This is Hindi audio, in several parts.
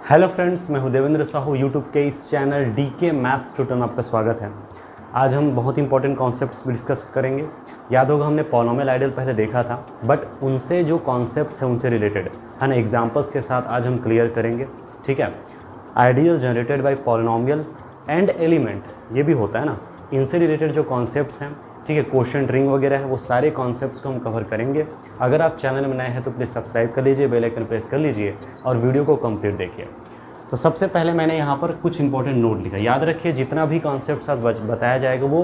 हेलो फ्रेंड्स, मैं हूं देवेंद्र साहू। यूट्यूब के इस चैनल डीके मैथ्स ट्यूटर में आपका स्वागत है। आज हम बहुत इंपॉर्टेंट कॉन्सेप्ट्स डिस्कस करेंगे। याद होगा हमने पॉलिनोमियल आइडियल पहले देखा था, बट उनसे जो कॉन्सेप्ट्स हैं उनसे रिलेटेड है ना, एग्जांपल्स के साथ आज हम क्लियर करेंगे। ठीक है, ideal generated by polynomial and element, ये भी होता है ना, इनसे रिलेटेड जो कॉन्सेप्ट्स हैं, ठीक है, क्वोशिएंट रिंग वगैरह है, वो सारे कॉन्सेप्ट्स को हम कवर करेंगे। अगर आप चैनल में नए हैं तो प्लीज़ सब्सक्राइब कर लीजिए, बेल आइकन प्रेस कर लीजिए और वीडियो को कंप्लीट देखिए। तो सबसे पहले मैंने यहाँ पर कुछ इंपॉर्टेंट नोट लिखा। याद रखिए, जितना भी कॉन्सेप्ट्स आज बताया जाएगा वो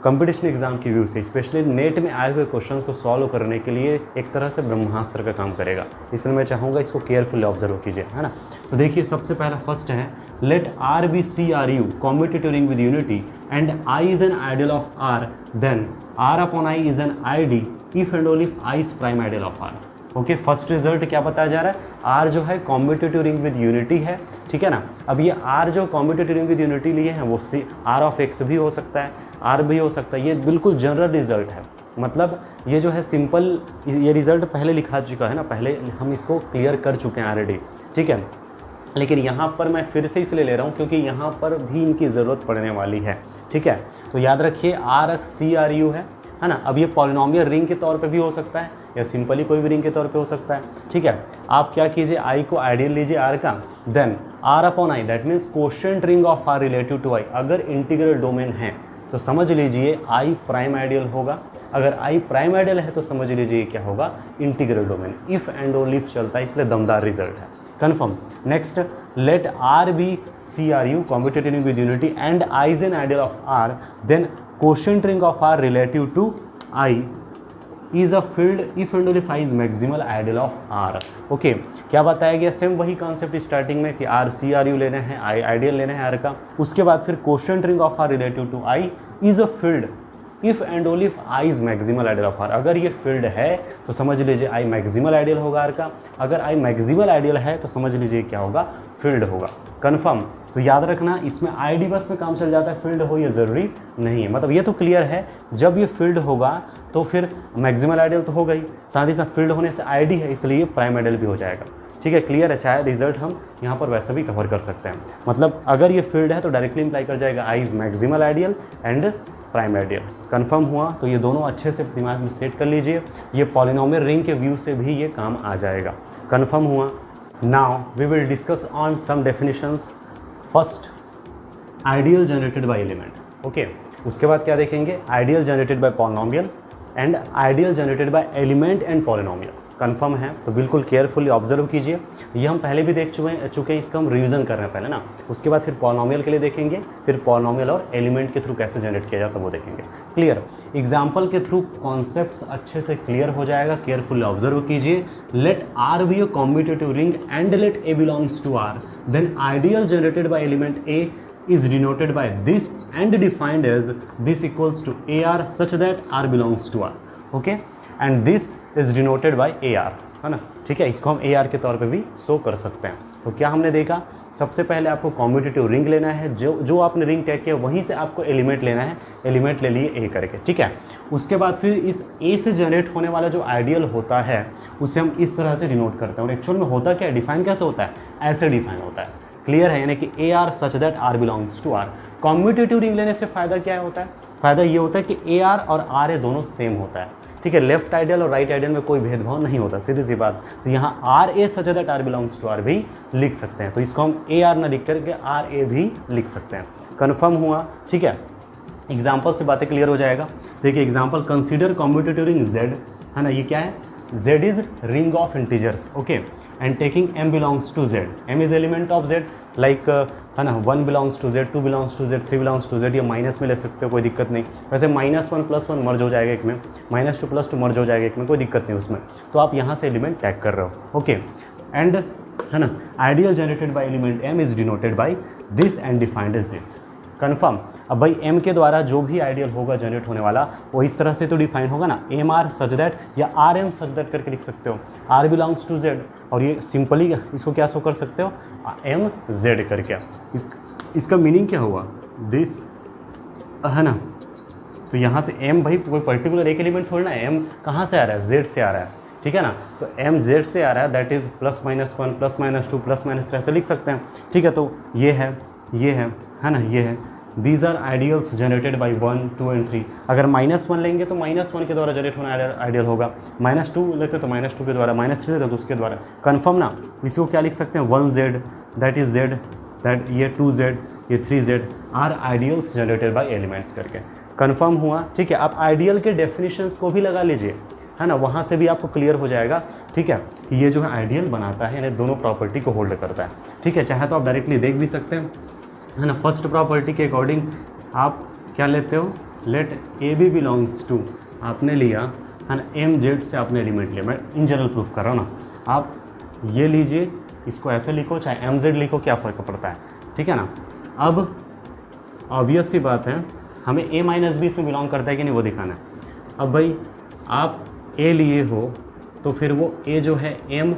कंपटीशन एग्जाम की व्यू से, स्पेशली नेट में आए हुए क्वेश्चंस को सॉल्व करने के लिए एक तरह से ब्रह्मास्त्र का काम करेगा। इसलिए मैं चाहूँगा इसको केयरफुली ऑब्जर्व कीजिए, है ना। तो देखिए, सबसे पहला फर्स्ट है, let R be C R U competitive ring with unity and I is an ideal of R, then R upon I is an I D if and only if I is prime ideal of R. Okay, first result क्या बताया जा रहा है, आर जो है कॉम्पिटिटिव रिंग विद यूनिटी है, ठीक है ना। अब ये आर जो कॉम्पिटिटिव रिंग विद यूनिटी लिए हैं वो सी आर ऑफ एक्स भी हो सकता है, आर भी हो सकता है। ये बिल्कुल जनरल रिजल्ट है, मतलब ये जो है सिंपल, ये रिजल्ट पहले लिखा चुका है ना, पहले हम इसको क्लियर कर चुके हैं ऑलरेडी, ठीक है। लेकिन यहाँ पर मैं फिर से इसलिए ले रहा हूँ क्योंकि यहाँ पर भी इनकी ज़रूरत पड़ने वाली है, ठीक है। तो याद रखिए, आर सी आर यू है ना। अब ये पॉलिनोमियल रिंग के तौर पे भी हो सकता है या सिंपली कोई भी रिंग के तौर पे हो सकता है, ठीक है। आप क्या कीजिए, आई को आइडियल लीजिए आर का, then R upon I, that means quotient ring of R relative to I. अगर इंटीग्रल डोमेन है तो समझ लीजिए आई प्राइम आइडियल होगा। अगर आई प्राइम आइडियल है तो समझ लीजिए क्या होगा, integral domain. If and only if चलता है, इसलिए दमदार रिजल्ट है, confirm. Next, let R be C R U competitive ring with unity and I is an ideal of R, then quotient ring of R relative to I is a field if and only if I is maximal ideal of R. Okay, क्या बताया गया, सेम वही कॉन्सेप्ट स्टार्टिंग में कि आर सी आर यू लेना है, आई आइडियल लेना है आर का। उसके बाद फिर quotient ring of R relative to I is a field if and only if I is maximal ideal of R. अगर ये फील्ड है तो समझ लीजिए आई मैक्सिमल आइडियल होगा आर का। अगर आई मैक्सिमल आइडियल है तो समझ लीजिए क्या होगा, फील्ड होगा, कन्फर्म। तो याद रखना, इसमें आई डी बस में काम चल जाता है, फील्ड हो ये ज़रूरी नहीं है। मतलब ये तो क्लियर है, जब ये फील्ड होगा तो फिर मैक्सिमल आइडियल तो होगा ही, साथ ही साथ फील्ड होने से आई डी है, इसलिए प्राइम आइडियल भी हो जाएगा, ठीक है। क्लियर है, चाहे रिजल्ट हम यहाँ पर वैसे भी कवर कर सकते हैं। मतलब अगर ये फील्ड है तो डायरेक्टली इंप्लाई कर जाएगा I is maximal ideal and prime ideal. Confirm हुआ, तो ये दोनों अच्छे से दिमाग में सेट कर लीजिए। ये पॉलिनोमियल रिंग के व्यू से भी ये काम आ जाएगा, कन्फर्म हुआ। Now we will discuss on some definitions. First, ideal generated by element. Okay, उसके बाद क्या देखेंगे, ideal generated by polynomial and ideal generated by element and polynomial. Confirm है तो बिल्कुल केयरफुली ऑब्जर्व कीजिए। ये हम पहले भी देख चुके हैं, इसका हम रिवीजन कर रहे हैं पहले ना। उसके बाद फिर पॉलिनोमियल के लिए देखेंगे, फिर पॉलिनोमियल और एलिमेंट के थ्रू कैसे जनरेट किया जाता है वो देखेंगे। क्लियर, एग्जाम्पल के थ्रू कॉन्सेप्ट्स अच्छे से क्लियर हो जाएगा, केयरफुली ऑब्जर्व कीजिए। Let R be a competitive ring and let a belongs to R, then ideal generated by element a is denoted by this and defined as this equals to AR such that R belongs to R, okay, and this is denoted by AR, है ना, ठीक है। इसको हम AR के तौर पे भी शो कर सकते हैं। तो क्या हमने देखा, सबसे पहले आपको कॉम्पिटिटिव रिंग लेना है, जो आपने रिंग टैग किया वहीं से आपको एलिमेंट लेना है, एलिमेंट ले लिए A करके, ठीक है। उसके बाद फिर इस A से जनरेट होने वाला जो आइडियल होता है उसे हम इस तरह से डिनोट करते हैं। और एक्चुअल में होता क्या है, डिफाइन कैसे होता है, ऐसे डिफाइन होता है। क्लियर है, यानी कि a R such that R belongs to R. Competitive ring लेने से फ़ायदा क्या होता है, फ़ायदा ये होता है कि ए आर और आर ए दोनों सेम होता है, ठीक है। लेफ्ट आइडियल और राइट आइडियल में कोई भेदभाव नहीं होता, सीधी सी बात। तो यहाँ R a such that R belongs to R भी लिख सकते हैं, तो इसको हम ए आर ना लिख करके आर ए भी लिख सकते हैं। कन्फर्म हुआ, ठीक है। एग्जाम्पल से बातें क्लियर हो जाएगा। देखिए example, consider competitive ring Z, है ना, ये क्या है, Z is ring of integers, okay, and taking m belongs to Z. m is element of Z, like है ना, 1 belongs to Z, 2 belongs to Z, 3 belongs to Z। ये माइनस में ले सकते हो, कोई दिक्कत नहीं। वैसे -1 + 1 मर्ज हो जाएगा एक में, -2 + 2 मर्ज हो जाएगा एक में, कोई दिक्कत नहीं उसमें। तो आप यहाँ से एलिमेंट टैग कर रहे हो, ओके। एंड है ना, ideal generated by element m is denoted by this and defined as this. Confirm. अब भाई m के द्वारा जो भी आइडियल होगा जनरेट होने वाला वो इस तरह से तो डिफाइन होगा ना, एम आर सच दैट या आर एम सच दैट करके लिख सकते हो, आर बिलोंग्स टू जेड। और ये सिंपली इसको क्या शो कर सकते हो, एम जेड करके। इसका मीनिंग क्या हुआ, दिस, है ना। तो यहाँ से m भाई कोई पर्टिकुलर एक एलिमेंट थोड़ा ना, m कहाँ से आ रहा है, z से आ रहा है। ठीक है ना। तो एम जेड से आ रहा है, दैट इज़ +-1 +-2 +-3 ऐसे लिख सकते हैं, ठीक है। तो ये है ना, ये है। These are ideals generated by 1, 2 and 3। अगर -1 लेंगे तो -1 के द्वारा जनरेट होना आइडियल होगा, -2 लेते तो -2 के द्वारा, -3 लेते तो उसके द्वारा। कन्फर्म ना। इसको क्या लिख सकते हैं, 1Z that is Z, that ये 2Z ये 3Z are ideals generated by elements करके कन्फर्म हुआ, ठीक है। आप आइडियल के डेफिनेशंस को भी लगा लीजिए, है ना, वहाँ से भी आपको क्लियर हो जाएगा, ठीक है, कि ये जो है आइडियल बनाता है, यानी दोनों प्रॉपर्टी को होल्ड करता है, ठीक है। चाहे तो आप डायरेक्टली देख भी सकते हैं, है ना। फर्स्ट प्रॉपर्टी के अकॉर्डिंग आप क्या लेते हो, let a b belongs to, आपने लिया, है ना, एम जेड से आपने एलिमेंट लिया, मैं इन जनरल प्रूफ कर रहा हूँ ना। आप ये लीजिए, इसको ऐसे लिखो चाहे एम जेड लिखो, क्या फ़र्क पड़ता है, ठीक है ना। अब ऑब्वियस सी बात है, हमें ए माइनस बी इसमें बिलोंग करता है कि नहीं वो दिखाना है। अब भाई आप ए लिए हो तो फिर वो ए जो है एम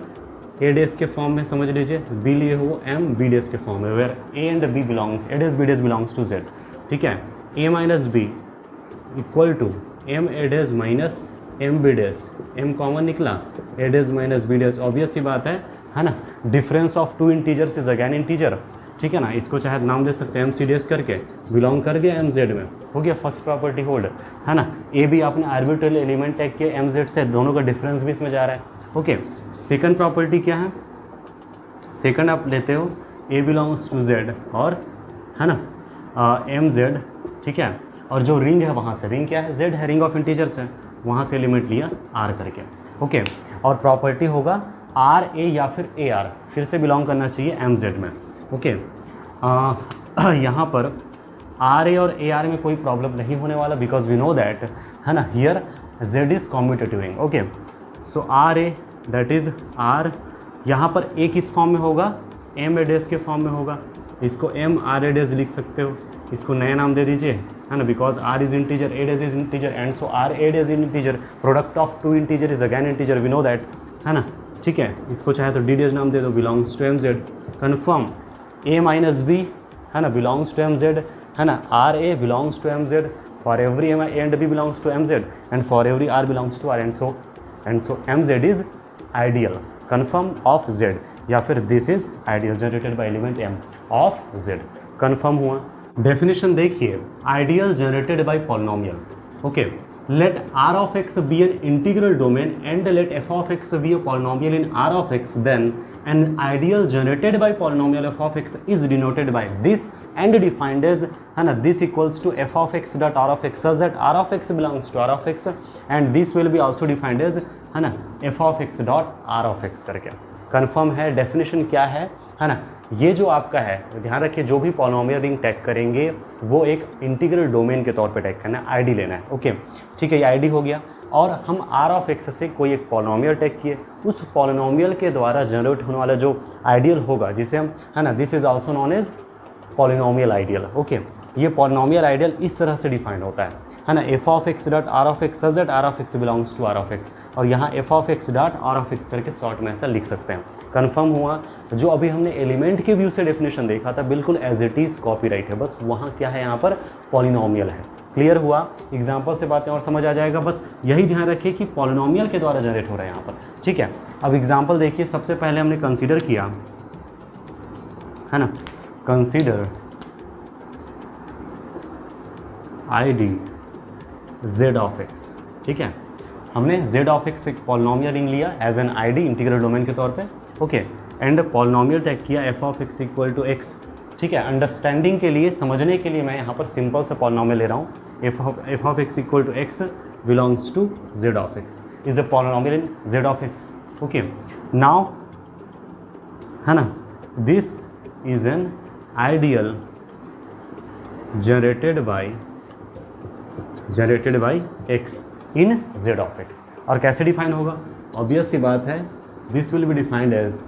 ए डेस के फॉर्म में समझ लीजिए, बी लिए हो वो एम बी डेस के फॉर्म में, where A and B belong, A dash B dash belongs to Z, ठीक है। A minus B equal to M A dash minus M B dash, M common निकला, A dash minus B dash, obvious सी बात है ना। Difference of two integers is again integer, ठीक है ना। इसको चाहे नाम दे सकते हैं एम सी डी एस करके, बिलोंग कर गया एम जेड में, हो गया फर्स्ट प्रॉपर्टी होल्ड, है ना। ए भी आपने आर्बिट्ररी एलिमेंट टैग किया एम जेड से, दोनों का डिफरेंस भी इसमें जा रहा है, ओके। सेकंड प्रॉपर्टी क्या है, सेकंड आप लेते हो ए बिलोंग्स टू जेड और, है ना, एम जेड, ठीक है। और जो रिंग है वहाँ से, रिंग क्या है, जेड है, रिंग ऑफ इंटीजर्स है, वहाँ से एलिमेंट लिया आर करके, ओके। और प्रॉपर्टी होगा आर ए या फिर ए आर, फिर से बिलोंग करना चाहिए एम जेड में, ओके। यहाँ पर आर ए और ए आर में कोई प्रॉब्लम नहीं होने वाला, बिकॉज वी नो दैट, है ना, here Z is commutative ring, okay. So R a that is R, यहाँ पर ए किस फॉर्म में होगा, एम ए डेस के फॉर्म में होगा, इसको एम आर ए डेस लिख सकते हो, इसको नया नाम दे दीजिए, है ना, because R is integer, a डेस is integer, and so R a डेस is integer, product of two integer is again integer, we know that, है ना, ठीक है। इसको चाहे तो डी डेस नाम दे दो, belongs to m Z, confirm. A minus b, है ना, बिलोंग्स टू एम जेड, है ना, R a belongs to m Z, for every m a and b belongs to m Z, and for every R belongs to R, and so m Z is ideal, confirm of Z, या फिर this is ideal generated by element m of Z, confirm हुआ। डेफिनेशन देखिए, ideal generated by polynomial, okay. Let R of x be an integral domain and let f of x be a polynomial in R of x, then an ideal generated by polynomial f of x is denoted by this and defined as, है ना, this equals to f of x dot R of x, such that R of x belongs to R of x, and this will be also defined as, है ना, f of x dot R of x करके कन्फर्म है। डेफिनेशन क्या है ना, ये जो आपका है, ध्यान रखिए, जो भी पॉलिनोमियल रिंग टैग करेंगे वो एक इंटीग्रल डोमेन के तौर पे टैग करना है, आईडी लेना है, ओके, ठीक है। ये आईडी हो गया, और हम आर ऑफ एक्स से कोई एक पॉलिनोमियल टैग किए, उस पॉलिनोमियल के द्वारा जनरेट होने वाला जो आइडियल होगा, जिसे हम, है ना, this is also known as polynomial ideal, okay. ये पॉलिनोमियल आइडियल इस तरह से डिफाइंड होता है ना, f of x dot R of x, such that R of x belongs to R of x, और यहाँ f of x dot R of x करके शॉर्ट में ऐसा लिख सकते हैं, कन्फर्म हुआ। जो अभी हमने एलिमेंट के व्यू से डेफिनेशन देखा था, बिल्कुल एज इट इज़ कॉपीराइट है, बस वहाँ क्या है, यहाँ पर पॉलिनोमियल है। क्लियर हुआ, एग्जाम्पल से बातें और समझ आ जाएगा। बस यही ध्यान रखिए कि पॉलिनोमियल के द्वारा जनरेट हो रहा है यहाँ पर, ठीक है। अब एग्जाम्पल देखिए, सबसे पहले हमने कंसीडर किया, है ना, consider I D Z of x, ठीक है। हमने जेड ऑफ एक्स एक पॉलिनोमियल रिंग लिया as an ID integral domain के तौर पे, ओके, एंड पॉलिनोमियल टैग किया f of x equal to x, ठीक है। अंडरस्टैंडिंग के लिए, समझने के लिए मैं यहाँ पर सिंपल से पॉलिनोमियल ले रहा हूँ, f of x equal to x belongs to Z of x, is a polynomial in Z of x, okay. Now, है ना, this is an ideal generated by x in Z of x, और कैसे डिफाइन होगा, ऑब्वियस सी बात है, this will be defined as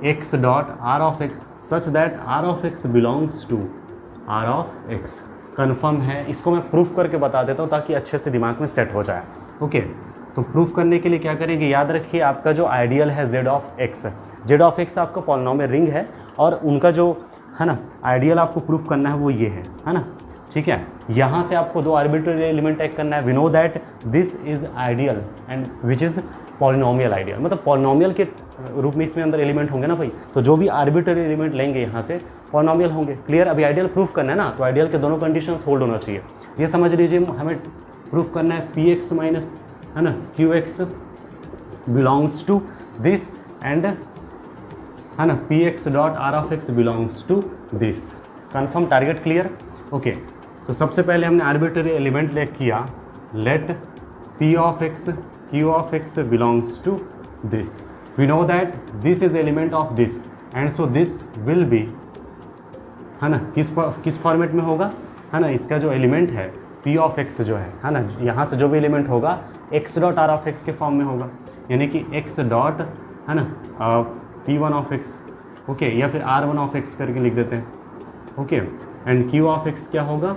x dot R of x such that R of x belongs to R of x, confirm है। इसको मैं प्रूफ करके बता देता हूँ ताकि अच्छे से दिमाग में सेट हो जाए, ओके। तो प्रूफ करने के लिए क्या करेंगे, याद रखिए आपका जो आइडियल है जेड ऑफ एक्स आपका पॉलिनोमियल रिंग है, और उनका जो, है ना, आइडियल आपको प्रूफ करना है वो ये है ना, ठीक है, यहाँ से आपको दो आर्बिट्ररी एलिमेंट टेक करना है। We know that this is ideal and which is polynomial ideal, मतलब पॉलिनोमियल के रूप में इसमें अंदर एलिमेंट होंगे ना भाई, तो जो भी आर्बिट्ररी एलिमेंट लेंगे यहाँ से पॉलिनोमियल होंगे। क्लियर? अभी आइडियल प्रूफ करना है ना, तो आइडियल के दोनों कंडीशंस होल्ड होना चाहिए। ये समझ लीजिए हमें प्रूफ करना है पी एक्स माइनस है ना q x belongs to this and है ना p x dot R of x belongs to this. Confirm? Target clear? Okay, तो सबसे पहले हमने आर्बिट्ररी एलिमेंट ले किया, let p of x q of x belongs to this. We know that this is element of this and so this will be है ना किस फॉर्मेट में होगा, है ना इसका जो एलिमेंट है पी ऑफ एक्स जो है ना, यहाँ से जो भी एलिमेंट होगा x dot R of x के फॉर्म में होगा, यानी कि एक्स डॉट है ना P one of x, okay, या फिर आर वन ऑफ एक्स करके लिख देते हैं, okay, and q of x क्या होगा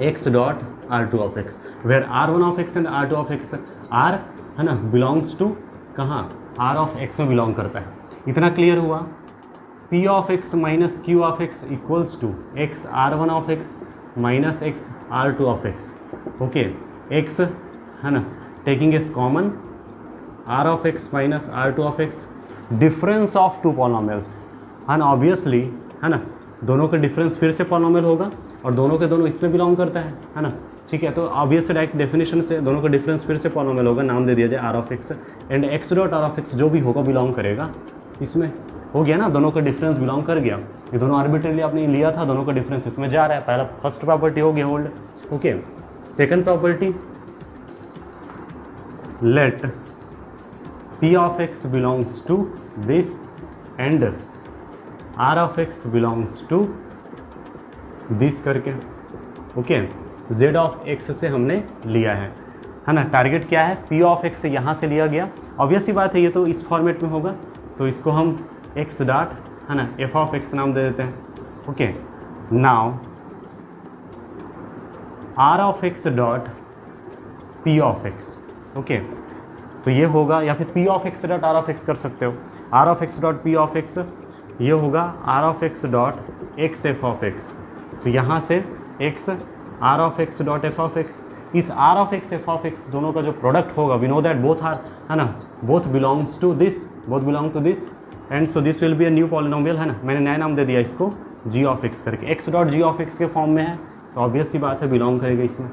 x dot R two of x, where R one of x and R two of x R है ना बिलोंग्स टू कहाँ, आर ऑफ एक्स में बिलोंग करता है। इतना क्लियर हुआ? P of x minus q of x equals to x R one of x minus x R two of x, okay, x है ना taking as common are of x minus R two of x, difference of two polynomials है ना, ऑब्वियसली है ना दोनों का डिफरेंस फिर से पॉलिनोमियल होगा और दोनों के दोनों इसमें बिलोंग करता है ना, ठीक है, तो ऑब्वियसली डायरेक्ट डेफिनेशन से दोनों का डिफरेंस फिर से पॉलिनोमियल होगा, नाम दे दिया जाए R of x and x dot R of x जो भी होगा बिलोंग करेगा इसमें, हो गया ना, दोनों का डिफरेंस बिलोंग कर गया। ये दोनों आर्बिट्रली आपने लिया था, दोनों का डिफरेंस इसमें जा रहा है। पहला फर्स्ट प्रॉपर्टी हो गया hold, okay. Second property, let p of x belongs to this and R of x belongs to this करके, ओके, जेड ऑफ एक्स से हमने लिया है ना। टारगेट क्या है? पी ऑफ एक्स यहाँ से लिया गया, ऑब्वियस सी बात है, ये तो इस फॉर्मेट में होगा, तो इसको हम एक्स डॉट है ना एफ ऑफ एक्स नाम दे देते हैं, okay. Now R of x dot P of x, okay, तो ये होगा, या फिर P of x dot R of X कर सकते हो, R of x dot P of X, ये होगा R of x dot X F of X, तो यहाँ से X R of x dot F of X, इस R of X F of X दोनों का जो प्रोडक्ट होगा, we know that both R है ना, both belongs to this, both belong to this and so this will be a new polynomial है ना। मैंने नया नाम दे दिया इसको जी ऑफ एक्स करके, x dot g of x के फॉर्म में है, तो ऑब्वियस सी बात है बिलोंग करेगा इसमें।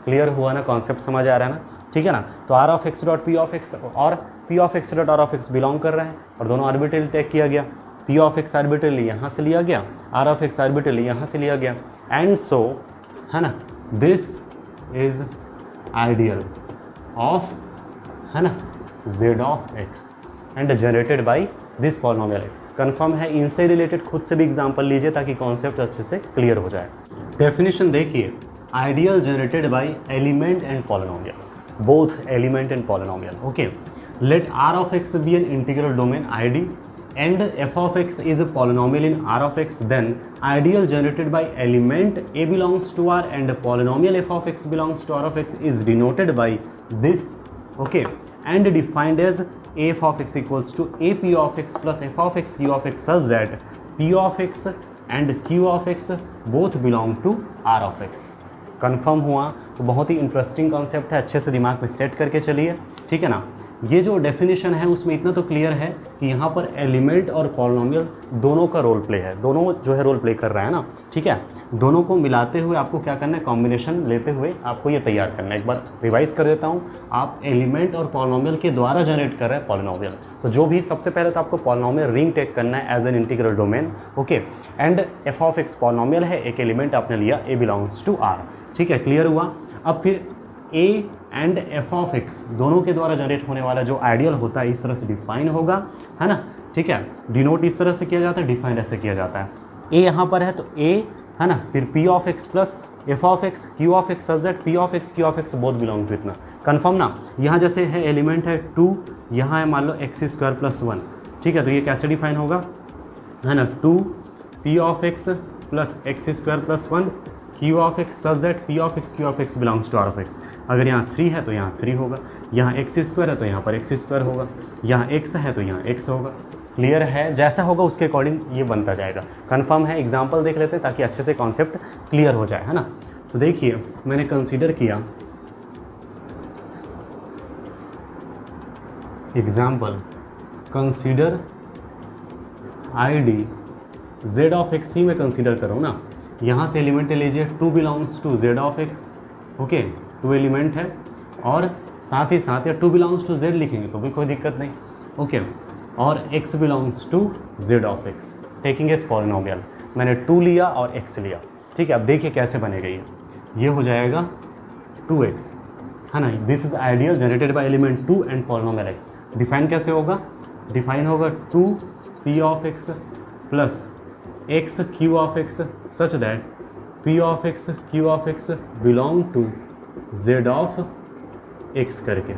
क्लियर हुआ ना, कॉन्सेप्ट समझ आ रहा है ना, ठीक है ना। तो R of x dot P of x और P of x dot R of X belong कर रहे हैं और दोनों आर्बिट्रली टेक किया गया, पी ऑफ एक्स आर्बिट्रली यहाँ से लिया गया, आर ऑफ एक्स आर्बिट्रली यहाँ से लिया गया एंड सो है ना दिस इज आइडियल ऑफ है ना Z of x and generated by this polynomial x. Confirm है? इनसे रिलेटेड खुद से भी एग्जांपल लीजिए ताकि कॉन्सेप्ट अच्छे से क्लियर हो जाए। डेफिनेशन देखिए, ideal generated by element and polynomial, both element and polynomial, okay. Let R of x be an integral domain ID and f of x is a polynomial in R of x, then ideal generated by element a belongs to R and polynomial f of x belongs to R of x is denoted by this, okay, and defined as a f of x equals to a p of x plus f of x q of x such that p of x and q of x both belong to R of x। Confirm हुआ? तो बहुत ही इंटरेस्टिंग कॉन्सेप्ट है, अच्छे से दिमाग में सेट करके चलिए, ठीक है ना। ये जो डेफिनेशन है उसमें इतना तो क्लियर है कि यहाँ पर एलिमेंट और पॉलिनोमियल दोनों का रोल प्ले है, दोनों जो है रोल प्ले कर रहा है ना, ठीक है। दोनों को मिलाते हुए आपको क्या करना है, कॉम्बिनेशन लेते हुए आपको ये तैयार करना है। एक बार रिवाइज कर देता हूँ, आप एलिमेंट और पॉलिनोमियल के द्वारा जनरेट कर रहे हैं पॉलिनोमियल, तो जो भी सबसे पहले तो आपको पॉलिनोमियल रिंग टेक करना है as an integral domain, okay, and f of x polynomial है, एक एलिमेंट आपने लिया ए बिलोंग्स टू आर, ठीक है, क्लियर हुआ। अब फिर A and f of X दोनों के द्वारा जनरेट होने वाला जो आइडियल होता है इस तरह से डिफाइन होगा, है ना, ठीक है। डिनोट इस तरह से किया जाता है, डिफाइन ऐसे किया जाता है। ए यहाँ पर है तो ए है ना, फिर P of x plus f of x q of x such that p of x q of x both belong to इतना। कन्फर्म ना? यहाँ जैसे है एलिमेंट है 2, यहाँ है मान लो एक्स स्क्वायर प्लस 1, ठीक है, तो ये कैसे डिफाइन होगा, है ना, 2 p of x plus x square plus 1 q of x such that p of x q of x belongs to R of x. अगर यहाँ 3 है तो यहाँ 3 होगा, यहाँ एक्स स्क्वायर है तो यहाँ पर एक्स स्क्वायर होगा, यहाँ एक्स है तो यहाँ एक्स होगा, क्लियर है? जैसा होगा उसके अकॉर्डिंग ये बनता जाएगा। कंफर्म है? एग्जाम्पल देख लेते हैं ताकि अच्छे से कॉन्सेप्ट क्लियर हो जाए, है ना। तो देखिए मैंने कंसीडर किया example, consider ID z of x ही मैं कंसीडर करूँ ना, यहाँ से एलिमेंट ले लीजिए 2 belongs to z of x, okay 2 element है, और साथ ही साथ या 2 बिलोंग्स टू z लिखेंगे तो भी कोई दिक्कत नहीं, ओके, और x belongs to z of x, taking as polynomial. मैंने 2 लिया और x लिया, ठीक है। अब देखिए कैसे बनेगा ये हो जाएगा 2x, है ना। This is ideal generated by element 2 and polynomial x। Define कैसे होगा? डिफाइन होगा 2p of x plus x q of x such that p of x q of x belong to z of x करके।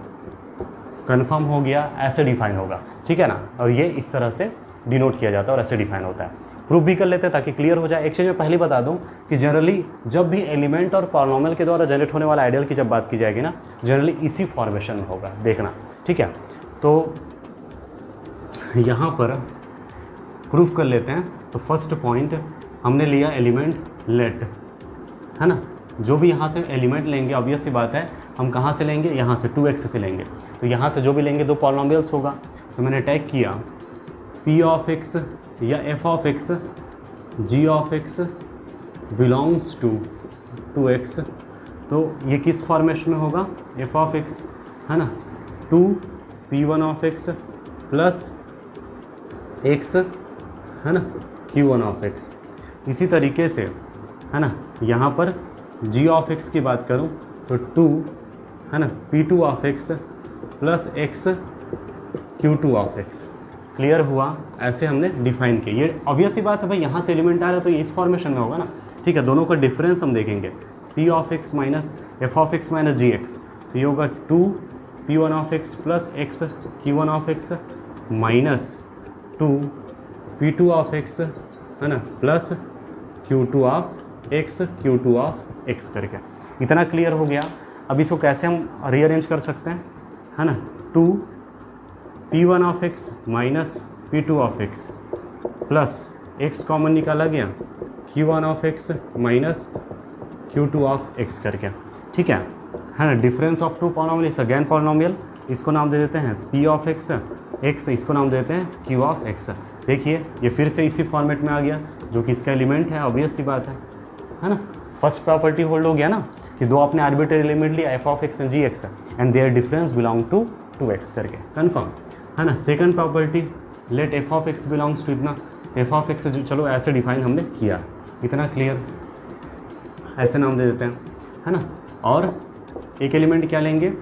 कन्फर्म हो गया? ऐसे डिफाइन होगा, ठीक है ना। और ये इस तरह से डिनोट किया जाता है और ऐसे डिफाइन होता है। प्रूफ भी कर लेते हैं ताकि क्लियर हो जाए। एक चीज़ मैं पहले बता दूं कि जनरली जब भी एलिमेंट और पॉलिनोमियल के द्वारा जनरेट होने वाला आइडियल की जब बात की जाएगी ना, जनरली इसी फॉर्मेशन में होगा, देखना, ठीक है। तो यहाँ पर प्रूफ कर लेते हैं। तो फर्स्ट पॉइंट हमने लिया एलिमेंट लेट, है ना। जो भी यहाँ से एलिमेंट लेंगे ऑब्वियस सी बात है हम कहाँ से लेंगे, यहाँ से 2x से लेंगे। तो यहाँ से जो भी लेंगे 2 पॉलिनोमियल्स होगा। तो मैंने टैग किया p ऑफ x या f of x g of x belongs to 2x। तो ये किस फॉर्मेशन में होगा? f ऑफ x, है ना, 2p1 of x plus x, है ना, q1 ऑफ x। इसी तरीके से, है ना, यहाँ पर g ऑफ x की बात करूँ तो 2, है ना, p2 of x plus x q2 of x। Clear हुआ? ऐसे हमने डिफाइन किया। ये ऑब्वियस सी बात है भाई, यहाँ से एलिमेंट आ रहा है तो ये इस फॉर्मेशन में होगा ना, ठीक है। दोनों का डिफरेंस हम देखेंगे, p of x minus f of x minus gx। तो ये होगा 2p1 of x plus x q1 of x minus 2p2 of x, है ना, plus q2 of x q2 of x करके। इतना क्लियर हो गया। अब इसको कैसे हम रीअरेंज कर सकते हैं, है ना। 2p1 of x minus p2 of x plus x common निकाला गया q1 of x minus q2 of x करके, ठीक है ना। Difference of 2 polynomial is again polynomial. इसको नाम दे देते हैं p ऑफ x, इसको नाम देते हैं q ऑफ x। देखिए ये फिर से इसी फॉर्मेट में आ गया जो कि इसका एलिमेंट है, ऑब्वियस सी बात है ना। फर्स्ट प्रॉपर्टी होल्ड हो गया ना कि 2 आपने आर्बिट्रेरी एलिमेंट लिया f of x and gx and their difference belong to 2x करके, कन्फर्म, है ना। Second property, let f of x belongs to इतना, f ऑफ x जो चलो ऐसे डिफाइन हमने किया, इतना क्लियर, ऐसे नाम दे देते हैं, है ना। और एक एलिमेंट क्या लेंगे,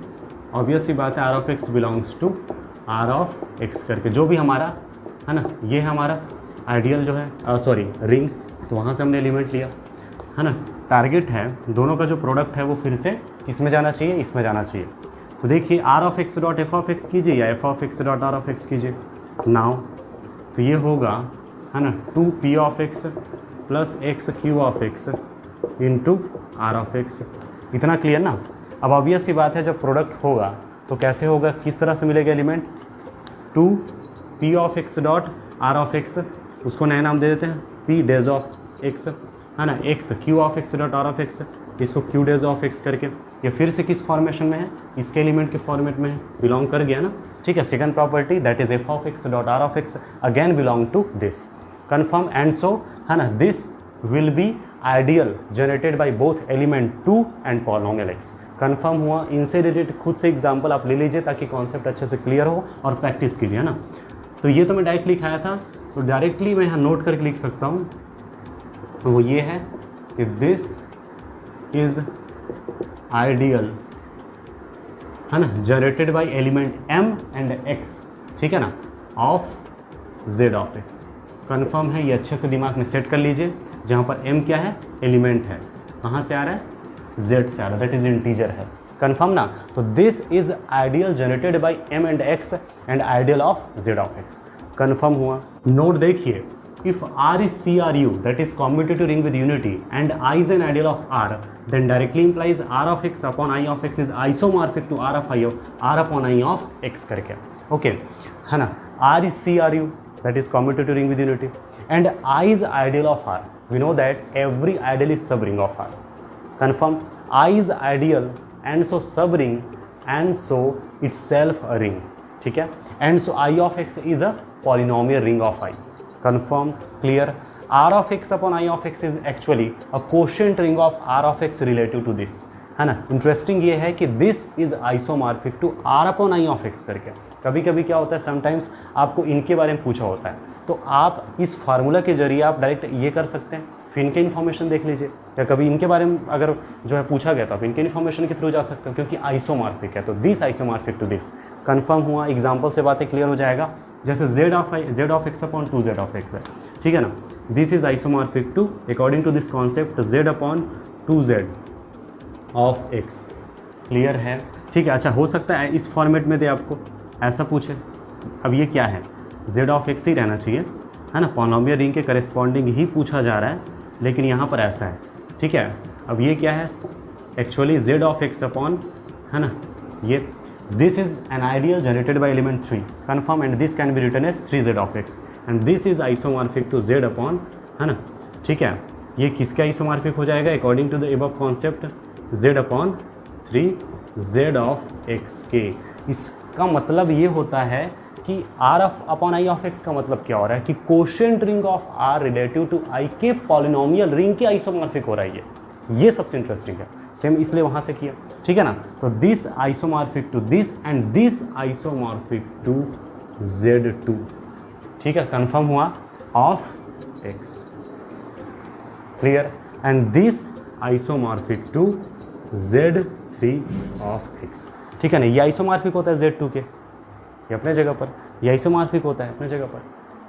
ऑब्वियस सी बात है r of x belongs to r of x करके, जो भी हमारा, है ना, ये है हमारा आइडियल जो है, सॉरी रिंग। तो वहाँ से हमने एलिमेंट लिया, है ना। टारगेट है दोनों का जो प्रोडक्ट है वो फिर से किस में जाना चाहिए, इसमें जाना चाहिए। तो देखिए r of x dot f of x कीजिए या f of x dot r of x कीजिए नाउ। तो ये होगा, है ना, 2p of x plus x q of x into r of x। इतना क्लियर ना। अब ऑब्वियस सी बात है जब प्रोडक्ट होगा तो कैसे होगा, किस तरह से मिलेगा element, 2p of x dot r of x, उसको नया नाम दे देते हैं p डेज ऑफ x, है ना, x q of x dot r of x, इसको q डेज ऑफ x करके। ये फिर से किस फॉर्मेशन में है, इसके एलिमेंट के फॉर्मेट में बिलोंग कर गया ना, ठीक है। Second property that is f of x dot r of x again belong to this, confirm. And so, है ना, this will be ideal generated by both element 2 and polynomial x। Confirm हुआ। इनसे रिलेटेड खुद से एग्जाम्पल आप ले लीजिए ताकि कॉन्सेप्ट अच्छे से क्लियर हो और प्रैक्टिस कीजिए, है ना। तो ये तो मैं डायरेक्ट लिखाया था, तो डायरेक्टली मैं यहाँ नोट करके लिख सकता हूँ। तो वो ये है कि दिस इज आइडियल, है ना, generated by element m and x, ठीक है ना, of z of x। Confirm है, ये अच्छे से दिमाग में सेट कर लीजिए। जहाँ पर m क्या है, एलिमेंट है, कहाँ से आ रहा है, z से आ रहा है, दैट इज इंटीजर है, कन्फर्म ना। तो this is ideal generated by m and x and ideal of z of x, confirm हुआ। नोट देखिए, if R is CRU, that is commutative ring with unity, and I is an ideal of R, then directly implies R of x upon I of x is isomorphic to R upon I of x करके, ओके, है ना। R is CRU, that is commutative ring with unity. And I is ideal of R. We know that every ideal is subring of R. Confirm. I is ideal and so subring and so itself a ring. ठीक है. And so I of x is a polynomial ring of I. Confirm. Clear. R of x upon I of x is actually a quotient ring of R of x relative to this. है ना. इंटरेस्टिंग ये है कि this is isomorphic to R upon I of x करके. कभी कभी क्या होता है, समटाइम्स आपको इनके बारे में पूछा होता है, तो आप इस फार्मूला के जरिए आप डायरेक्ट ये कर सकते हैं, फिर इनके इन्फॉर्मेशन देख लीजिए, या कभी इनके बारे में अगर जो है पूछा गया तो आप इनके इन्फॉर्मेशन के थ्रू जा सकते हो, क्योंकि आइसोमॉर्फिक है. तो this isomorphic to this. Confirm हुआ. एग्जाम्पल से बातें क्लियर हो जाएगा. जैसे Z of X upon two Z of X है, ठीक है ना. This is isomorphic to according to this concept Z upon two Z of X. Clear है. ठीक है. अच्छा, हो सकता है इस फॉर्मेट में दे आपको, ऐसा पूछे. अब ये क्या है, जेड ऑफ एक्स ही रहना चाहिए, है ना. पॉलिनोमियल रिंग के करेस्पॉन्डिंग ही पूछा जा रहा है, लेकिन यहाँ पर ऐसा है. ठीक है. अब ये क्या है, actually Z of X upon, है ना, ये this is an ideal generated by element 3. Confirm. And this can be written as 3z of x and this is isomorphic to Z upon, है ना. ठीक है. ये किसका आइसोमॉर्फिक हो जाएगा according to the above concept, z upon 3z of x के. इसका मतलब ये होता है कि r upon i of x का मतलब क्या हो रहा है कि quotient ring of r relative to i के पॉलिनोमियल रिंग के आइसोमॉर्फिक हो रहा है. ये सबसे इंटरेस्टिंग है. सेम इसलिए वहाँ से किया. ठीक है ना. तो this isomorphic to this and this isomorphic to z2. ठीक है. कन्फर्म हुआ. Of x. Clear. And this isomorphic to z3 of x. ठीक है ना. ये आइसोमॉर्फिक होता है z2 के, ये अपने जगह पर, ये आइसोमॉर्फिक होता है अपने जगह पर.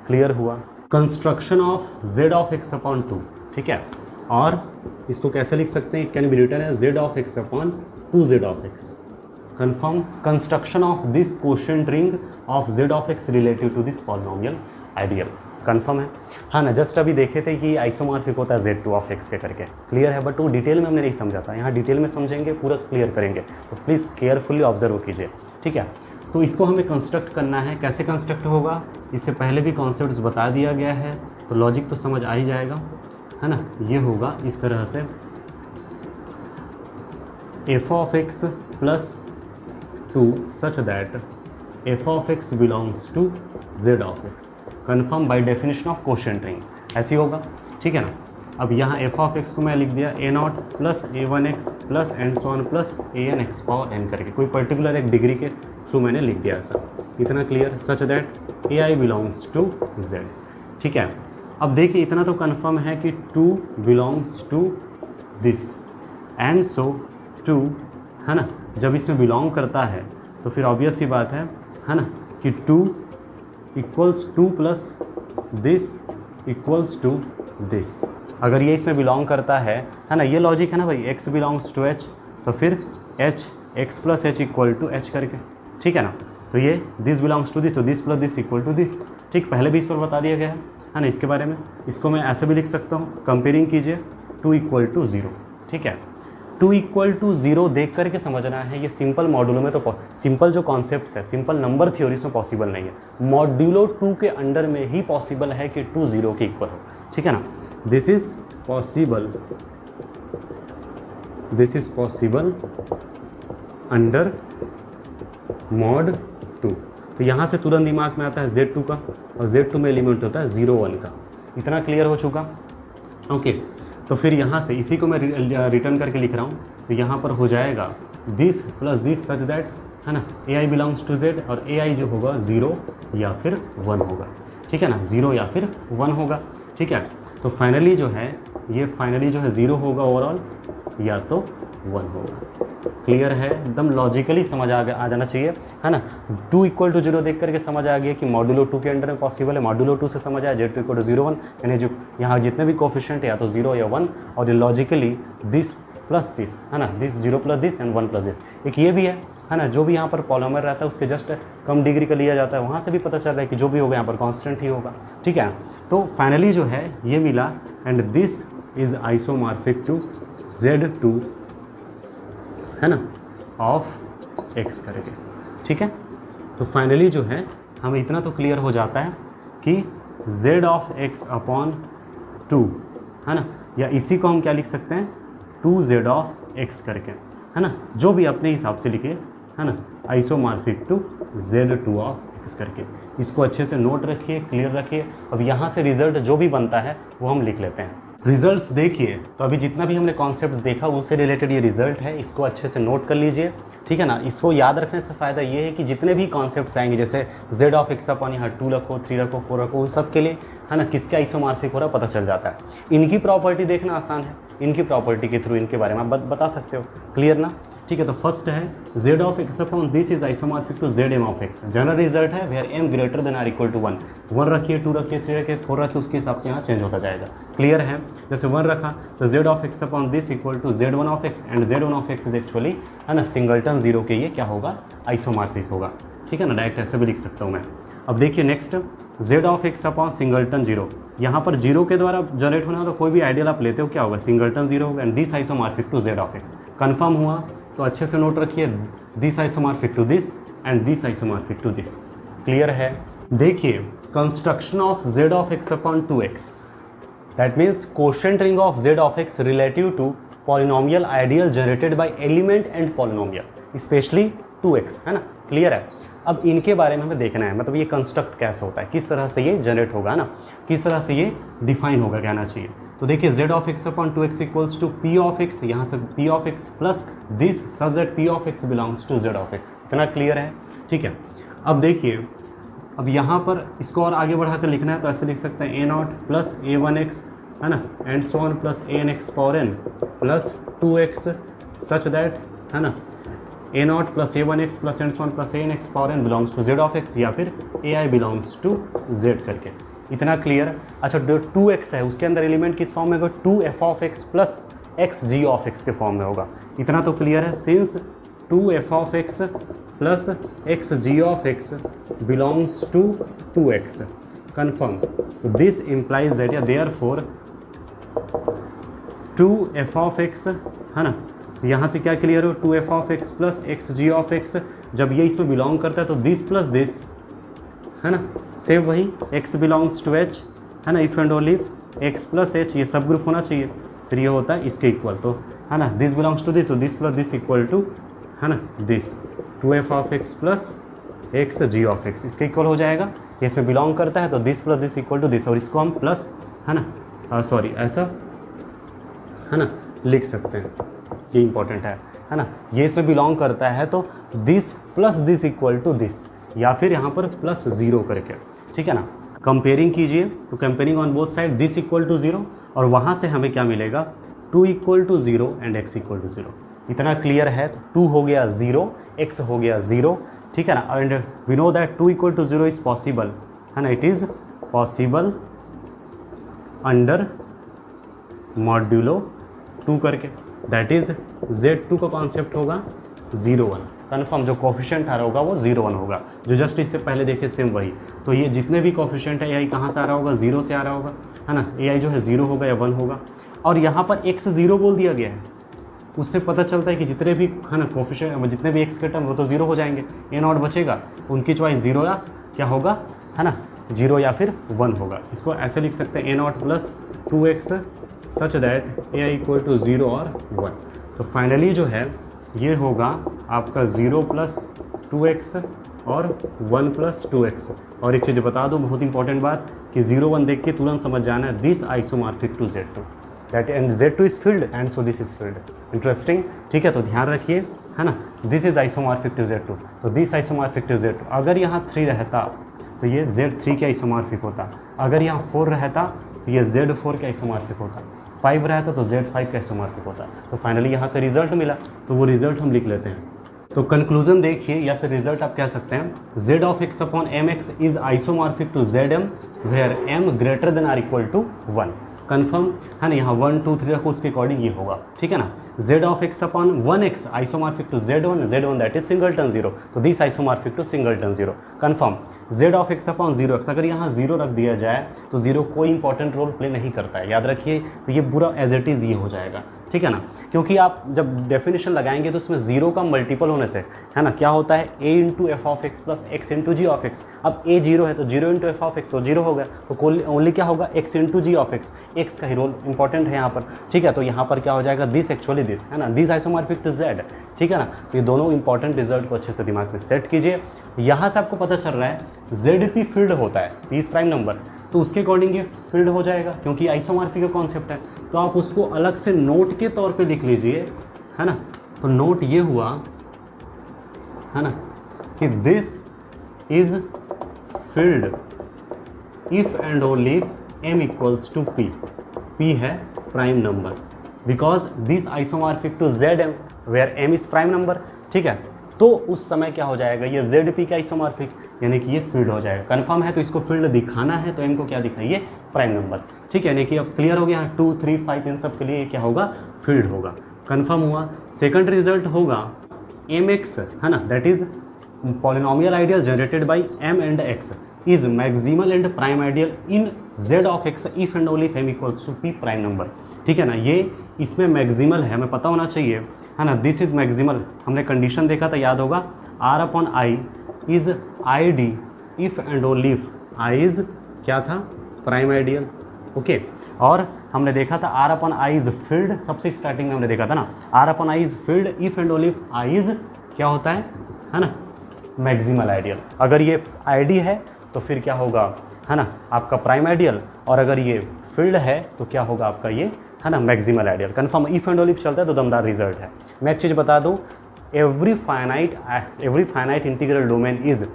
क्लियर हुआ. Construction of z of x upon 2. ठीक है. और इसको कैसे लिख सकते हैं, इट कैन बी रिटन है z of x upon 2z of x. Confirm. Construction of this quotient ring of z of x relative to this polynomial ideal. Confirm है. हाँ ना. जस्ट अभी देखे थे कि आइसोमॉर्फिक होता है z2 ऑफ x के करके. क्लियर है. बट वो डिटेल में हमने नहीं समझा था. यहाँ डिटेल में समझेंगे, पूरा क्लियर करेंगे, तो प्लीज़ केयरफुली ऑब्जर्व कीजिए. ठीक है. तो इसको हमें कंस्ट्रक्ट करना है. कैसे कंस्ट्रक्ट होगा, इससे पहले भी कॉन्सेप्ट्स बता दिया गया है, तो लॉजिक तो समझ आ ही जाएगा, है ना. ये होगा इस तरह से, f of x plus 2 such that f of x belongs to z of x. Confirm by definition of quotient ring. ऐसी होगा. ठीक है ना. अब यहाँ f ऑफ x को मैं लिख दिया a0 plus a1x plus and so on plus an x power n करके, कोई पर्टिकुलर एक डिग्री के थ्रू मैंने लिख दिया ऐसा. इतना clear. Such that ai belongs to z. ठीक है. अब देखिए इतना तो कन्फर्म है कि 2 belongs to this and so 2, है ना. जब इसमें बिलोंग करता है तो फिर ऑब्वियस सी बात है ना, कि 2 equals 2 plus this equals to this. अगर ये इसमें बिलोंग करता है ना, ये लॉजिक है ना भाई, x बिलोंग्स टू h, तो फिर h x plus h equal to h करके. ठीक है ना. तो ये दिस बिलोंग्स टू दिस, तो this plus this equal to this. ठीक. पहले भी इस पर बता दिया गया है ना इसके बारे में. इसको मैं ऐसे भी लिख सकता हूँ, कंपेयरिंग कीजिए 2 इक्वल टू 0. ठीक है. 2 इक्वल टू 0 देख करके समझना है. ये सिंपल मॉड्यूलो में तो सिंपल जो कॉन्सेप्ट्स है, सिंपल नंबर थ्योरीज में पॉसिबल नहीं है. मॉड्यूलो 2 के अंडर में ही पॉसिबल है कि 2 0 के इक्वल हो. ठीक है ना. This is possible under mod 2. तो यहाँ से तुरंत दिमाग में आता है Z2 का, और Z2 में एलिमेंट होता है 0 1 का. इतना क्लियर हो चुका. ओके. तो फिर यहाँ से इसी को मैं रिटर्न करके लिख रहा हूँ. तो यहाँ पर हो जाएगा this plus this such that, है ना, ai बिलोंग्स टू z, और ai जो होगा 0 या फिर 1 होगा. ठीक है ना. 0 या फिर 1 होगा. ठीक है. तो फाइनली जो है ये 0 होगा ओवरऑल, या तो 1 होगा. क्लियर है. एकदम लॉजिकली समझ आ जाना चाहिए, है ना. 2 इक्वल टू 0 देख करके समझ आ गया कि मॉड्यूलो 2 के अंडर में पॉसिबल है. मॉड्यूलो 2 से समझ आया Z2 इक्वल टू 0 1, यानी जो यहाँ जितने भी कोफिशिएंट है या तो 0 या 1, और ये लॉजिकली दिस प्लस दिस, है ना, this 0 plus this and 1 plus this. एक ये भी है ना, जो भी यहाँ पर पॉलिनोमियल रहता है उसके जस्ट कम डिग्री का लिया जाता है. वहाँ से भी पता चल रहा है कि जो भी होगा यहाँ पर कॉन्स्टेंट ही होगा. ठीक है. तो फाइनली जो है ये मिला, and this is isomorphic to Z2, है ना, ऑफ x करके. ठीक है. तो फाइनली जो है हमें इतना तो क्लियर हो जाता है कि z ऑफ x अपॉन 2, है ना, या इसी को हम क्या लिख सकते हैं 2z ऑफ x करके, है ना, जो भी अपने हिसाब से लिखे, है ना, isomorphic to z2 of x करके। इसको अच्छे से नोट रखिए, क्लियर रखिए। अब यहाँ से रिजल्ट जो भी बनता है वो हम लिख लेते हैं। रिजल्ट्स देखिए, तो अभी जितना भी हमने कॉन्सेप्ट देखा उनसे रिलेटेड ये रिजल्ट है, इसको अच्छे से नोट कर लीजिए, ठीक है ना। इसको याद रखने से फ़ायदा ये है कि जितने भी कॉन्सेप्ट्स आएंगे, जैसे z ऑफ x अपॉन यहाँ 2 रखो, 3 रखो, 4 रखो, उन सब के लिए, है ना, किसका आइसोमॉर्फिक हो रहा पता चल जाता है। इनकी प्रॉपर्टी देखना आसान है, इनकी प्रॉपर्टी के थ्रू इनके बारे में आप बता सकते हो। क्लियर ना, ठीक है। तो फर्स्ट है z of x upon this is isomorphic to zm of x। General result है where m greater than or equal to 1। 1 रखिए, 2 रखिए, 3 रखिए, 4 रखिए, उसके हिसाब से यहाँ चेंज होता जाएगा। क्लियर है। जैसे 1 रखा तो z of x upon this equal to z1 of x, and z1 of x is actually, है ना, सिंगलटन जीरो के ये क्या होगा, आइसोमॉर्फिक होगा, ठीक है ना। डायरेक्ट ऐसे भी लिख सकता हूँ मैं। अब देखिए next, z of x upon singleton zero. यहाँ पर जीरो के द्वारा जनरेट होने वाला कोई भी आइडियल आप लेते हो क्या होगा, सिंगलटन जीरो होगा, and this isomorphic to z of x। Confirm हुआ तो अच्छे से नोट रखिए, this isomorphic to this and this isomorphic to this. Clear है। देखिए construction of z of x upon 2x, that means quotient ring of z of x relative to polynomial ideal generated by element and polynomial specially 2x, है ना। क्लियर है। अब इनके बारे में हमें देखना है, मतलब ये कंस्ट्रक्ट कैसे होता है, किस तरह से ये जनरेट होगा ना, किस तरह से ये डिफाइन होगा कहना चाहिए। तो देखिए z of x upon 2x equals to p of x, यहाँ से p of x plus this such that p of x belongs to z of x। इतना क्लियर है, ठीक है। अब देखिए, अब यहाँ पर इसको और आगे बढ़ाकर लिखना है तो ऐसे लिख सकते हैं a0 प्लस a1x, है ना, and so on plus an x power n plus 2x such that, है ना, a0 plus a1x plus and so on plus an x power n belongs to z of x, या फिर ai बिलोंग्स टू z करके। इतना क्लियर। अच्छा, जो 2x है उसके अंदर एलिमेंट किस फॉर्म में होगा, 2f of x plus xg of x के फॉर्म में होगा। इतना तो क्लियर है। Since 2f of x plus xg of x belongs to 2x, confirm. तो दिस इम्प्लाइज दैट, या देयरफॉर 2f ऑफ x, है ना, यहाँ से क्या क्लियर हो, 2f of x plus xg of x, जब ये इसमें बिलोंग करता है तो दिस प्लस दिस, है ना, सेम वही x बिलोंग्स टू h, है ना, if and only x plus h, ये सब ग्रुप होना चाहिए, फिर ये होता है इसके इक्वल, तो है ना, दिस बिलोंग्स टू दिस, तो this plus this equal to, है ना, this 2f of x plus xg of x इसके इक्वल हो जाएगा। ये इसमें बिलोंग करता है तो this plus this equal to this, और इसको हम प्लस, है ना, सॉरी ऐसा, है ना, लिख सकते हैं, ये इंपॉर्टेंट है ना। ये इसमें बिलोंग करता है तो this plus this equal to this, या फिर यहाँ पर प्लस 0 करके, ठीक है ना। कंपेयरिंग कीजिए तो comparing on both side this equal to 0, और वहाँ से हमें क्या मिलेगा, 2 equal to 0 and x equal to 0। इतना क्लियर है। तो 2 हो गया 0, x हो गया 0, ठीक है ना। And we know that 2 equal to 0 is possible, है ना, it is possible under modulo 2 करके, दैट इज z2 का कॉन्सेप्ट होगा 0,1, कन्फर्म। जो कोफिशिएंट आ रहा होगा वो 0,1 होगा, जो जस्ट इससे पहले देखे सेम वही। तो ये जितने भी कोफिशिएंट है ai कहाँ से आ रहा होगा, 0 से आ रहा होगा, है ना। ai जो है 0 होगा या 1 होगा, और यहाँ पर x 0 बोल दिया गया है, उससे पता चलता है कि जितने भी, है ना, कोफिशिएंट, जितने भी x के टर्म वो तो 0 हो जाएंगे, a0 बचेगा, उनकी चॉइस 0 या क्या होगा, है ना, 0 या फिर 1 होगा। इसको ऐसे लिख सकते हैं a0 plus 2x such that ai equal to 0 और 1। तो फाइनली जो है ये होगा आपका 0 प्लस 2x और 1 प्लस 2x। और एक चीज़ बता दूँ, बहुत इंपॉर्टेंट बात, कि 0 1 देख के तुरंत समझ जाना है, this isomorphic to z2, that and z2 is field and so this is field. Interesting, ठीक है। तो ध्यान रखिए, है ना, this is isomorphic to z2, तो दिस आइसोमॉर्फिक टू z2। अगर यहाँ 3 रहता तो ये z3 के आइसोमॉर्फिक होता, अगर यहाँ 4 रहता तो ये z4 के आइसोमॉर्फिक होता, 5 रहता तो z5 का आइसोमॉर्फिक होता। तो फाइनली यहाँ से रिजल्ट मिला, तो वो रिजल्ट हम लिख लेते हैं। तो कंक्लूजन देखिए, या फिर रिजल्ट आप कह सकते हैं, z of x upon mx is isomorphic to zm where m greater than or equal to 1, confirm, है ना। यहाँ 1 2 3 रखो, उसके अकॉर्डिंग ये होगा, ठीक है ना। z of x upon 1x isomorphic to z1 that is singleton 0, तो this isomorphic to singleton 0, confirm. z of x upon 0x, अगर यहाँ 0 रख दिया जाए तो 0 कोई इंपॉर्टेंट रोल प्ले नहीं करता है, याद रखिए। तो ये पूरा एज इट इज़ ये हो जाएगा, ठीक है ना, क्योंकि आप जब डेफिनेशन लगाएंगे तो उसमें जीरो का मल्टीपल होने से, है ना, क्या होता है a into F of x plus X into G of X. अब a जीरो है तो zero into F of X तो जीरो हो गया, तो ओनली क्या होगा x into G of X. X का ही रोल इंपॉर्टेंट है यहाँ पर, ठीक है। तो यहाँ पर क्या हो जाएगा, दिस एक्चुअली दिस, है ना, दिस आइसोमॉर्फिक टू z, ठीक है ना। तो ये दोनों इंपॉर्टेंट रिजल्ट को अच्छे से दिमाग में सेट कीजिए। यहाँ से आपको पता चल रहा है ZP फील्ड होता है, पीस प्राइम नंबर, तो उसके अकॉर्डिंग ये फील्ड हो जाएगा क्योंकि आइसोमॉर्फिक का कॉन्सेप्ट है। तो आप उसको अलग से नोट के तौर पे लिख लीजिए, है ना। तो नोट ये हुआ, है ना, कि this is field if and only if m equals to p। p है prime number because this isomorphic to zm where m is prime number, ठीक है। तो उस समय क्या हो जाएगा, ये ZP का आइसोमॉर्फिक, यानी कि ये फील्ड हो जाएगा। कंफर्म है, तो इसको फील्ड दिखाना है तो m को क्या दिखाइए, प्राइम नंबर, ठीक है। यानी कि अब क्लियर हो गया, 2, 3, 5 इन सब के लिए क्या होगा, फील्ड होगा। कंफर्म हुआ। सेकंड रिजल्ट होगा mx, है ना, that is polynomial ideal generated by m and x is maximal and prime ideal in z of x if and only if m equals to p prime number, ठीक है ना। ये इसमें मैक्सिमल है, हमें पता होना चाहिए, है ना। दिस इज मैक्सिमल, हमने कंडीशन देखा था, याद होगा, r upon I is ID if and only if I is क्या था, प्राइम आइडियल, ओके। और हमने देखा था R upon I is field, सबसे स्टार्टिंग में हमने देखा था ना, R upon I is field if and only if I is क्या होता है ना, मैक्सिमल आइडियल। अगर ये ID है तो फिर क्या होगा, है ना, आपका प्राइम आइडियल, और अगर ये फील्ड है तो क्या होगा आपका ये, है ना, maximal ideal. Confirm, if and only if चलता है तो दमदार रिजल्ट है। मैं एक चीज़ बता दूँ, every finite integral domain is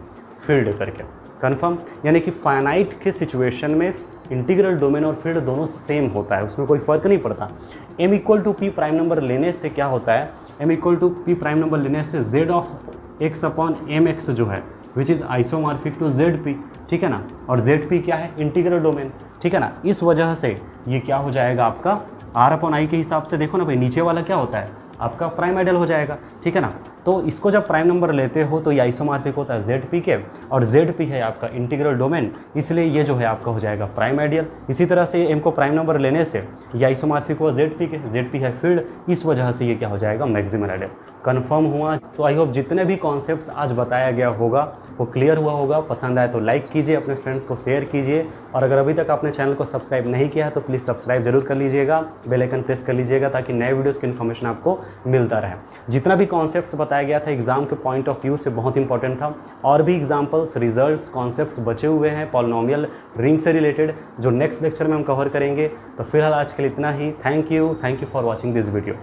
field करके, कन्फर्म। यानी कि फाइनाइट के सिचुएशन में इंटीग्रल डोमेन और फील्ड दोनों सेम होता है, उसमें कोई फर्क नहीं पड़ता। m equal to p prime number लेने से क्या होता है, m equal to p prime number लेने से z of x upon M X which is विच इज़ आइसोमॉर्फिक टू ZP, ठीक है ना। और ZP क्या है, इंटीग्रल डोमेन, ठीक है ना। इस वजह से ये क्या हो जाएगा आपका, R अपॉन आई के हिसाब से देखो ना भाई, नीचे वाला क्या होता है आपका प्राइम आइडियल हो जाएगा, ठीक है ना। तो इसको जब प्राइम नंबर लेते हो तो ये आइसोमॉर्फिक होता है ZP के, और ZP है आपका इंटीग्रल डोमेन, इसलिए ये जो है आपका हो जाएगा प्राइम आइडियल। इसी तरह से m को प्राइम नंबर लेने से ये आइसोमॉर्फिक हुआ ZP के, ZP है फील्ड, इस वजह से ये क्या हो जाएगा, मैक्सिमल आइडियल। कन्फर्म हुआ। तो आई होप जितने भी कॉन्सेप्ट्स आज बताया गया होगा वो क्लियर हुआ होगा। पसंद आए तो लाइक कीजिए, अपने फ्रेंड्स को शेयर कीजिए, और अगर अभी तक आपने चैनल को सब्सक्राइब नहीं किया है तो प्लीज़ सब्सक्राइब जरूर कर लीजिएगा, बेल आइकन प्रेस कर लीजिएगा ताकि नए वीडियोस की इन्फॉर्मेशन आपको मिलता रहे। जितना भी कॉन्सेप्ट्स बताया गया था एग्जाम के पॉइंट ऑफ व्यू से बहुत इंपॉर्टेंट था, और भी एग्जाम्पल्स, रिजल्ट्स, कॉन्सेप्ट्स बचे हुए हैं पॉलिनोमियल रिंग से रिलेटेड, जो नेक्स्ट लेक्चर में हम कवर करेंगे। तो फिलहाल आज के लिए इतना ही। Thank you for watching this video.